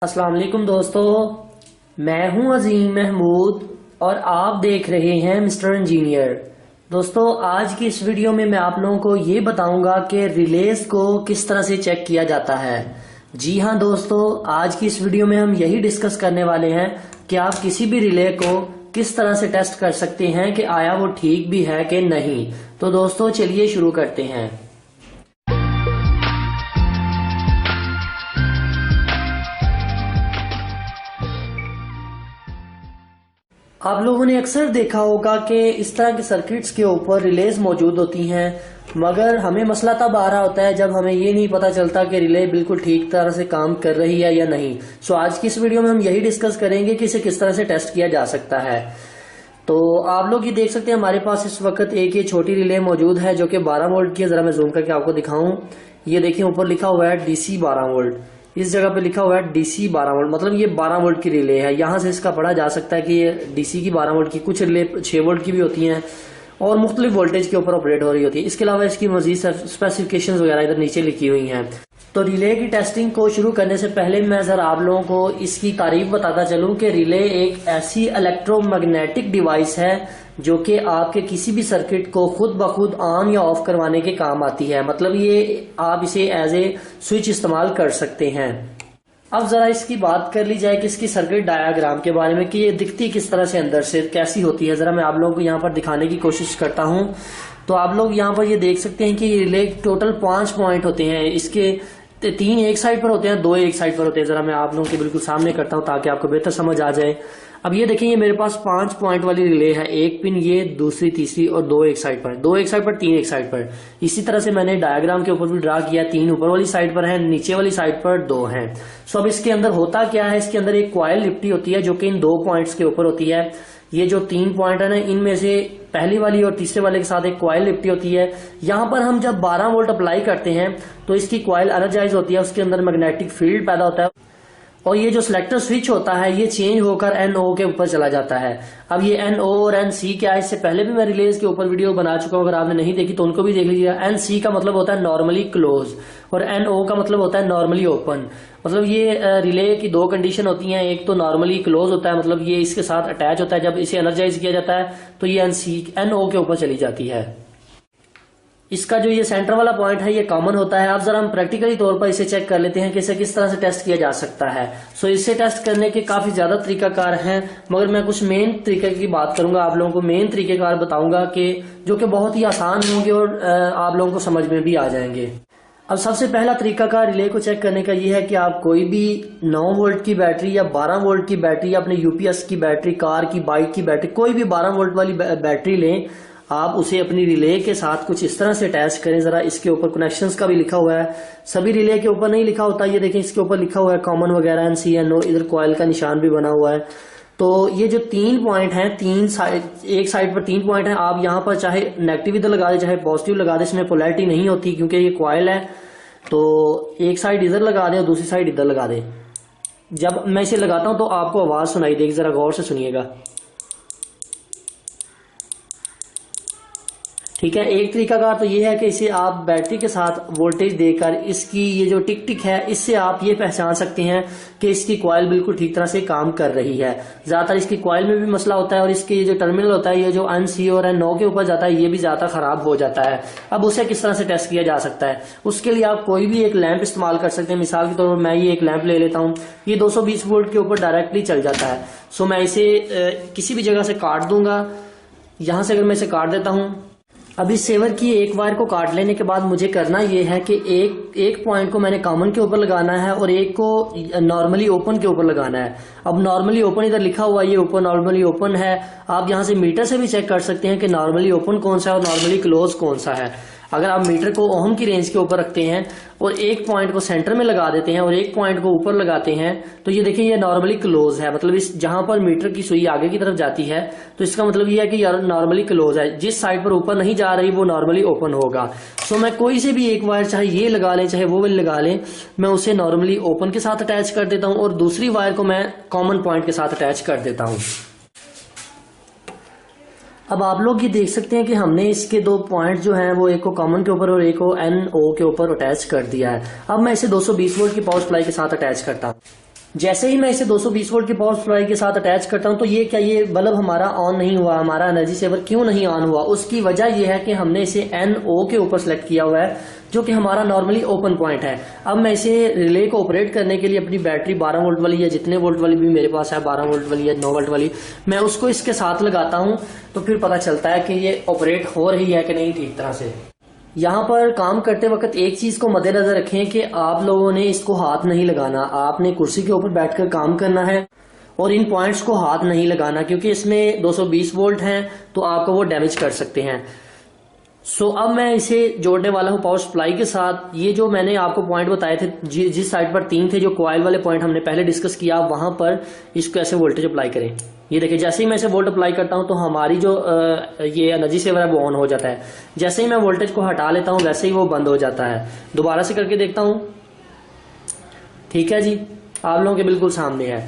अस्सलाम वालेकुम दोस्तों, मैं हूं अजीम महमूद और आप देख रहे हैं मिस्टर इंजीनियर। दोस्तों, आज की इस वीडियो में मैं आप लोगों को ये बताऊंगा कि रिलेज को किस तरह से चेक किया जाता है। जी हां दोस्तों, आज की इस वीडियो में हम यही डिस्कस करने वाले हैं कि आप किसी भी रिले को किस तरह से टेस्ट कर सकते हैं कि आया वो ठीक भी है कि नहीं। तो दोस्तों चलिए शुरू करते हैं। आप लोगों ने अक्सर देखा होगा कि इस तरह के सर्किट्स के ऊपर रिलेज मौजूद होती हैं, मगर हमें मसला तब आ रहा होता है जब हमें ये नहीं पता चलता कि रिले बिल्कुल ठीक तरह से काम कर रही है या नहीं। सो आज की इस वीडियो में हम यही डिस्कस करेंगे कि इसे किस तरह से टेस्ट किया जा सकता है। तो आप लोग ये देख सकते हैं हमारे पास इस वक्त एक ये छोटी रिले मौजूद है जो कि 12 वोल्ट की है। जरा मैं जूम करके आपको दिखाऊं। ये देखिए ऊपर लिखा हुआ है डीसी 12 वोल्ट, इस जगह पे लिखा हुआ है डीसी 12 वोल्ट, मतलब ये 12 वोल्ट की रिले है। यहां से इसका पढ़ा जा सकता है कि ये डीसी की 12 वोल्ट की, कुछ रिले 6 वोल्ट की भी होती हैं और मुख्तलिफ वोल्टेज के ऊपर ऑपरेट हो रही होती है। इसके अलावा इसकी मजीद स्पेसिफिकेशंस वगैरह इधर नीचे लिखी हुई हैं। तो रिले की टेस्टिंग को शुरू करने से पहले मैं जरा आप लोगों को इसकी तारीफ बताता चलूं कि रिले एक ऐसी इलेक्ट्रोमैग्नेटिक डिवाइस है जो कि आपके किसी भी सर्किट को खुद ब खुद ऑन या ऑफ करवाने के काम आती है। मतलब ये आप इसे एज ए स्विच इस्तेमाल कर सकते हैं। अब जरा इसकी बात कर ली जाए कि इसकी सर्किट डायग्राम के बारे में कि ये दिखती किस तरह से, अंदर से कैसी होती है। जरा मैं आप लोगों को यहाँ पर दिखाने की कोशिश करता हूँ। तो आप लोग यहाँ पर ये देख सकते हैं कि ये रिले टोटल 5 पॉइंट होते हैं। इसके 3 एक साइड पर होते हैं, 2 एक साइड पर होते हैं। जरा मैं आप लोगों के बिल्कुल सामने करता हूँ ताकि आपको बेहतर समझ आ जाए। अब ये देखिए, ये मेरे पास 5 पॉइंट वाली रिले है। एक पिन ये, दूसरी, तीसरी और 2 एक साइड पर, 2 एक साइड पर, 3 एक साइड पर। इसी तरह से मैंने डायग्राम के ऊपर भी ड्रा किया। 3 ऊपर वाली साइड पर है, नीचे वाली साइड पर 2 हैं। सो अब इसके अंदर होता क्या है, इसके अंदर एक कॉइल लिपटी होती है जो कि इन 2 पॉइंट्स के ऊपर होती है। ये जो 3 पॉइंट है ना, इनमें से पहली वाली और तीसरे वाले के साथ एक कॉइल लिपटी होती है। यहाँ पर हम जब 12 वोल्ट अप्लाई करते हैं तो इसकी कॉइल एनर्जाइज होती है, उसके अंदर मैग्नेटिक फील्ड पैदा होता है और ये जो सिलेक्टर स्विच होता है ये चेंज होकर NO के ऊपर चला जाता है। अब ये NO और NC क्या है, इससे पहले भी मैं रिलेज के ऊपर वीडियो बना चुका हूं, अगर आपने नहीं देखी तो उनको भी देख लीजिएगा। NC का मतलब होता है नॉर्मली क्लोज और NO का मतलब होता है नॉर्मली ओपन। मतलब ये रिले की 2 कंडीशन होती हैं। एक तो नॉर्मली क्लोज होता है, मतलब ये इसके साथ अटैच होता है। जब इसे एनर्जाइज किया जाता है तो ये NO के ऊपर चली जाती है। इसका जो ये सेंटर वाला पॉइंट है ये कॉमन होता है। अब जरा हम प्रैक्टिकली तौर पर इसे चेक कर लेते हैं कि इसे किस तरह से टेस्ट किया जा सकता है। सो इसे टेस्ट करने के काफी ज्यादा तरीकाकार हैं, मगर मैं कुछ मेन तरीके की बात करूंगा। आप लोगों को मेन तरीकेकार बताऊंगा कि जो कि बहुत ही आसान होंगे और आप लोगों को समझ में भी आ जाएंगे। अब सबसे पहला तरीकाकार रिले को चेक करने का ये है कि आप कोई भी 9 वोल्ट की बैटरी या 12 वोल्ट की बैटरी या अपने UPS की बैटरी, कार की, बाइक की बैटरी, कोई भी 12 वोल्ट वाली बैटरी लें। आप उसे अपनी रिले के साथ कुछ इस तरह से अटैच करें। जरा इसके ऊपर कनेक्शंस का भी लिखा हुआ है, सभी रिले के ऊपर नहीं लिखा होता। ये देखें, इसके ऊपर लिखा हुआ है कॉमन वगैरह, NC, NO, इधर कॉइल का निशान भी बना हुआ है। तो ये जो 3 पॉइंट हैं, 3 साइड, एक साइड पर 3 पॉइंट हैं। आप यहाँ पर चाहे नेगेटिव इधर लगा दे चाहे पॉजिटिव लगा दे, इसमें पोलैरिटी नहीं होती क्योंकि ये कॉइल है। तो एक साइड इधर लगा दे और दूसरी साइड इधर लगा दे। जब मैं इसे लगाता हूं तो आपको आवाज सुनाई देगी, जरा गौर से सुनिएगा। ठीक है, एक तरीका का तो ये है कि इसे आप बैटरी के साथ वोल्टेज देकर इसकी ये जो टिक टिक है इससे आप ये पहचान सकते हैं कि इसकी कॉइल बिल्कुल ठीक तरह से काम कर रही है। ज्यादातर इसकी कॉइल में भी मसला होता है और इसके ये जो टर्मिनल होता है, ये जो NC और NO के ऊपर जाता है, ये भी ज्यादा खराब हो जाता है। अब उसे किस तरह से टेस्ट किया जा सकता है, उसके लिए आप कोई भी एक लैंप इस्तेमाल कर सकते हैं। मिसाल के तौर पर मैं ये एक लैंप ले लेता हूँ, ये 220 वोल्ट के ऊपर डायरेक्टली चल जाता है। सो मैं इसे किसी भी जगह से काट दूंगा। यहां से अगर मैं इसे काट देता हूं, अब इस सेवर की एक वायर को काट लेने के बाद मुझे करना यह है कि एक पॉइंट को मैंने कॉमन के ऊपर लगाना है और एक को नॉर्मली ओपन के ऊपर लगाना है। अब नॉर्मली ओपन इधर लिखा हुआ है, ये ऊपर नॉर्मली ओपन है। आप यहां से मीटर से भी चेक कर सकते हैं कि नॉर्मली ओपन कौन सा है और नॉर्मली क्लोज कौन सा है। अगर आप मीटर को ओम की रेंज के ऊपर रखते हैं और एक पॉइंट को सेंटर में लगा देते हैं और एक पॉइंट को ऊपर लगाते हैं तो ये देखिए ये नॉर्मली क्लोज है। मतलब इस जहां पर मीटर की सुई आगे की तरफ जाती है तो इसका मतलब ये है कि नॉर्मली क्लोज है। जिस साइड पर ऊपर नहीं जा रही वो नॉर्मली ओपन होगा। सो मैं कोई से भी एक वायर, चाहे ये लगा लें चाहे वो वाली लगा लें, मैं उसे नॉर्मली ओपन के साथ अटैच कर देता हूं और दूसरी वायर को मैं कॉमन पॉइंट के साथ अटैच कर देता हूं। अब आप लोग ये देख सकते हैं कि हमने इसके 2 पॉइंट जो हैं वो एक को कॉमन के ऊपर और एक को NO के ऊपर अटैच कर दिया है। अब मैं इसे 220 वोल्ट की पावर सप्लाई के साथ अटैच करता हूँ। जैसे ही मैं इसे 220 वोल्ट की पावर सप्लाई के साथ अटैच करता हूं तो ये बल्ब हमारा ऑन नहीं हुआ, हमारा एनर्जी सेवर क्यों नहीं ऑन हुआ? उसकी वजह यह है कि हमने इसे NO के ऊपर सेलेक्ट किया हुआ है, जो कि हमारा नॉर्मली ओपन पॉइंट है। अब मैं इसे रिले को ऑपरेट करने के लिए अपनी बैटरी 12 वोल्ट वाली या जितने वोल्ट वाली भी मेरे पास है, 12 वोल्ट वाली या 9 वोल्ट वाली, मैं उसको इसके साथ लगाता हूं तो फिर पता चलता है कि ये ऑपरेट हो रही है कि नहीं ठीक तरह से। यहाँ पर काम करते वक्त एक चीज को मद्देनजर रखें कि आप लोगों ने इसको हाथ नहीं लगाना, आपने कुर्सी के ऊपर बैठकर काम करना है और इन पॉइंट्स को हाथ नहीं लगाना, क्योंकि इसमें 220 वोल्ट हैं तो आपको वो डैमेज कर सकते हैं। सो अब मैं इसे जोड़ने वाला हूं पावर सप्लाई के साथ। ये जो मैंने आपको पॉइंट बताए थे, जिस साइड पर 3 थे, जो कॉइल वाले पॉइंट हमने पहले डिस्कस किया, वहां पर इसको ऐसे वोल्टेज अप्लाई करें। ये देखिए, जैसे ही मैं इसे वोल्ट अप्लाई करता हूं तो हमारी जो ये एनर्जी सेवर है वो ऑन हो जाता है। जैसे ही मैं वोल्टेज को हटा लेता हूं वैसे ही वो बंद हो जाता है। दोबारा से करके देखता हूं। ठीक है जी, आप लोगों के बिल्कुल सामने है।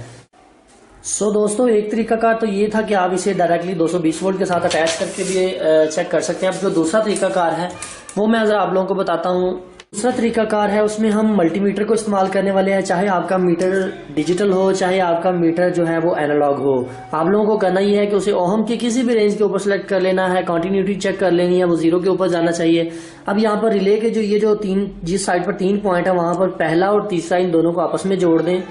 सो दोस्तों, एक तरीकाकार तो ये था कि आप इसे डायरेक्टली 220 वोल्ट के साथ अटैच करके भी चेक कर सकते हैं। अब जो दूसरा तरीकाकार है वो मैं जरा आप लोगों को बताता हूँ। दूसरा तरीकाकार है, उसमें हम मल्टीमीटर को इस्तेमाल करने वाले हैं। चाहे आपका मीटर डिजिटल हो, चाहे आपका मीटर जो है वो एनालॉग हो, आप लोगों को करना ये है कि उसे ओहम की किसी भी रेंज के ऊपर सेलेक्ट कर लेना है, कंटिन्यूटी चेक कर लेनी है, वो 0 के ऊपर जाना चाहिए। अब यहाँ पर रिले के ये जो 3, जिस साइड पर 3 पॉइंट है वहां पर पहला और तीसरा, इन दोनों को आपस में जोड़ दें।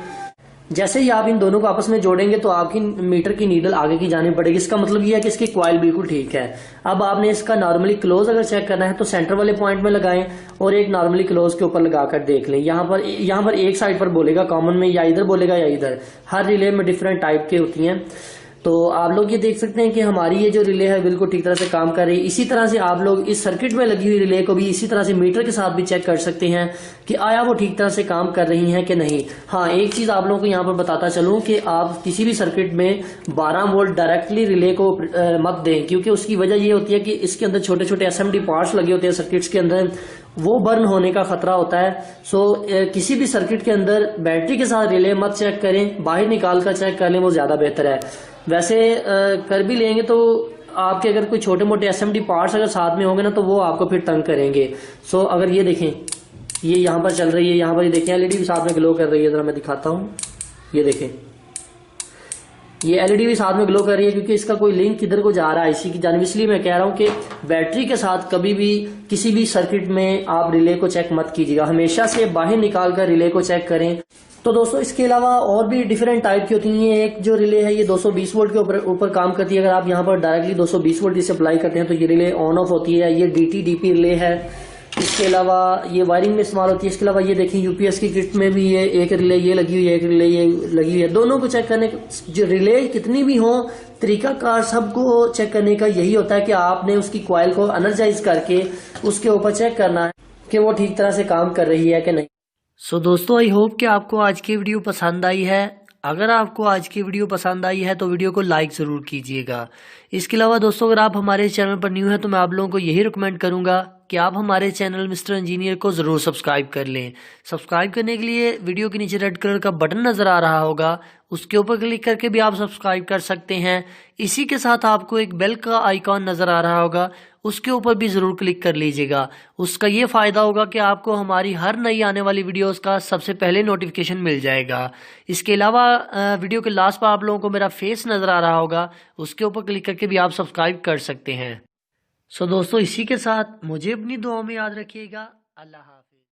जैसे ही आप इन दोनों को आपस में जोड़ेंगे तो आपकी मीटर की नीडल आगे की जानी पड़ेगी। इसका मतलब यह है कि इसकी कॉइल बिल्कुल ठीक है। अब आपने इसका नॉर्मली क्लोज अगर चेक करना है तो सेंटर वाले पॉइंट में लगाएं और एक नॉर्मली क्लोज के ऊपर लगाकर देख लें। यहाँ पर एक साइड पर बोलेगा कॉमन में, या इधर बोलेगा या इधर। हर रिले में डिफरेंट टाइप के होती हैं। तो आप लोग ये देख सकते हैं कि हमारी ये जो रिले है बिल्कुल ठीक तरह से काम कर रही है। इसी तरह से आप लोग इस सर्किट में लगी हुई रिले को भी इसी तरह से मीटर के साथ भी चेक कर सकते हैं कि आया वो ठीक तरह से काम कर रही हैं कि नहीं। हाँ, एक चीज आप लोगों को यहाँ पर बताता चलूं कि आप किसी भी सर्किट में 12 वोल्ट डायरेक्टली रिले को मत दें, क्योंकि उसकी वजह ये होती है कि इसके अंदर छोटे छोटे एसएमडी पार्ट्स लगे होते हैं सर्किट्स के अंदर, वो बर्न होने का खतरा होता है। सो किसी भी सर्किट के अंदर बैटरी के साथ रिले मत चेक करें, बाहर निकाल कर चेक कर लें, वो ज्यादा बेहतर है। वैसे कर भी लेंगे तो आपके अगर कोई छोटे मोटे एसएमडी पार्ट्स अगर साथ में होंगे ना तो वो आपको फिर तंग करेंगे। सो अगर ये देखें, ये यहाँ पर चल रही है, यहाँ पर ये देखें एलईडी भी साथ में ग्लो कर रही है। जरा मैं दिखाता हूँ, ये देखें, ये एलईडी भी साथ में ग्लो कर रही है, क्योंकि इसका कोई लिंक किधर को जा रहा है इसी की जानिब। इसलिए मैं कह रहा हूँ कि बैटरी के साथ कभी भी किसी भी सर्किट में आप रिले को चेक मत कीजिएगा, हमेशा से बाहर निकाल कर रिले को चेक करें। तो दोस्तों, इसके अलावा और भी डिफरेंट टाइप की होती हैं। एक जो रिले है ये 220 वोल्ट के ऊपर काम करती है। अगर आप यहाँ पर डायरेक्टली 220 वोल्ट इसे अप्लाई करते हैं तो ये रिले ऑन ऑफ होती है। ये DT/DP रिले है। इसके अलावा ये वायरिंग में इस्तेमाल होती है। इसके अलावा ये देखिए यूपीएस की किट में भी ये एक रिले ये लगी हुई है, एक रिले ये लगी हुई है। दोनों को चेक करने, जो रिले कितनी भी हो, तरीकाकार सबको चेक करने का यही होता है कि आपने उसकी कॉइल को एनर्जाइज करके उसके ऊपर चेक करना है कि वो ठीक तरह से काम कर रही है कि नहीं। सो दोस्तों, आई होप कि आपको आज की वीडियो पसंद आई है। अगर आपको आज की वीडियो पसंद आई है तो वीडियो को लाइक ज़रूर कीजिएगा। इसके अलावा दोस्तों, अगर आप हमारे चैनल पर न्यू हैं तो मैं आप लोगों को यही रिकमेंड करूंगा कि आप हमारे चैनल मिस्टर इंजीनियर को ज़रूर सब्सक्राइब कर लें। सब्सक्राइब करने के लिए वीडियो के नीचे रेड कलर का बटन नज़र आ रहा होगा, उसके ऊपर क्लिक करके भी आप सब्सक्राइब कर सकते हैं। इसी के साथ आपको एक बेल का आइकॉन नज़र आ रहा होगा, उसके ऊपर भी ज़रूर क्लिक कर लीजिएगा। उसका ये फ़ायदा होगा कि आपको हमारी हर नई आने वाली वीडियोस का सबसे पहले नोटिफिकेशन मिल जाएगा। इसके अलावा वीडियो के लास्ट पर आप लोगों को मेरा फेस नज़र आ रहा होगा, उसके ऊपर क्लिक करके भी आप सब्सक्राइब कर सकते हैं। सो दोस्तों, इसी के साथ मुझे अपनी दुआओं में याद रखिएगा। अल्लाह हाफ़िज़।